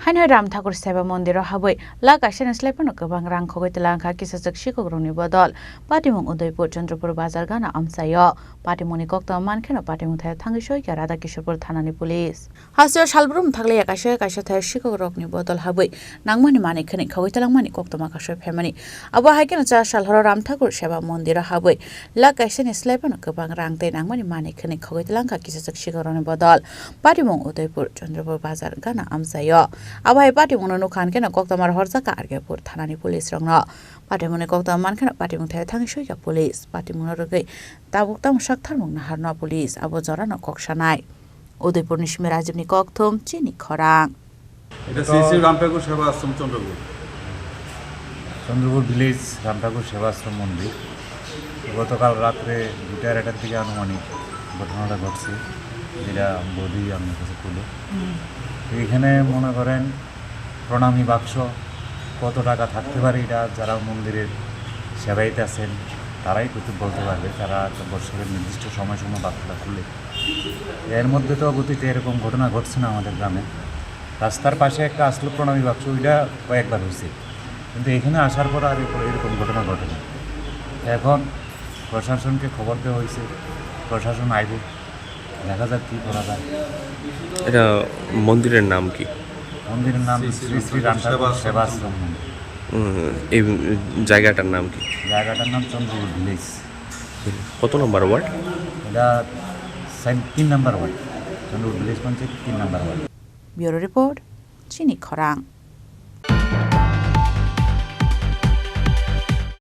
Hainoi Ramthakur Seba Mandir Habwi Lakh Kaisa Swlai Kwbang Rang Khogwi Twlangkha Kisajak Sikok Rokni Bodol Patimung Udaipur Tripura Bazar Gana Amsayo Patimuni Kokta Mankheno Patimung Thai Thangisoi Rada Kishorpur Thanani Police Hasio Shalbrum Thagle Kaisa Thai Sikok Rokni Bodol Habwi Nangmani Mani Khani Khogwi Twlangmani Kokta Makasoi Family Abo Haikena Cha Shalhoro Ramthakur Seba Mandir Habwi Lakh Kaisa Swlai Kwbang Rang Te Nangmani Mani Khani Khogwi Twlangkha Kisajak Sikok Rokni Bodol Patimung Udaipur Tripura Bazar Gana Amsayo Abahai Patimung no khan kena koktamar horjaka argepur thanani police rongno Patimung koktam mankena Patimung thai thangisoi ka police Patimung rogai tabuktam saktharmung naharno police abo jorano koksanai Udaipur Nishmi Rajibni kokthum Chini Khorang এটা শ্রী রামঠাকুর সেবা আশ্রম Chandrapur village Ram Thakur সেবা আশ্রম মন্দির গতকাল রাত্রে 2:30টার দিকে আনুমানিক ঘটনাটা ঘটছে যেটা বৌদি আমার কাছে তুলে এখানে মনে করেন প্রণামী বাক্স কত টাকা থাকতে পারে এটা যারা মন্দিরের সেবাইতে আছেন তারাই কিছু বলতে পারবে তারা বছরের নির্দিষ্ট সময় বাক্সটা খুলে এর মধ্যে তো অতীতে এরকম ঘটনা ঘটছে না আমাদের গ্রামে রাস্তার পাশে একটা আসলো প্রণামী বাক্স ওইটা কয়েকবার হয়েছে কিন্তু এখানে আসার পর আর এরকম ঘটনা ঘটে না এখন প্রশাসনকে খবর দেওয়া হয়েছে প্রশাসন আইবে দেখা যাক কী করা যায় এটা মন্দিরের নাম কি মন্দিরের নাম শ্রী শ্রী রামঠাকুর সেবা আশ্রম এই জায়গাটার নাম কি জায়গাটার নাম চন্দ্রপুর ভিলেজ কত নম্বর ওয়ার্ড এটা 3 নম্বর ওয়ার্ড চন্দ্রপুর ভিলেজ পঞ্চায়েত 3 নম্বর ওয়ার্ড ব্যুরো রিপোর্ট চিনি খরাং।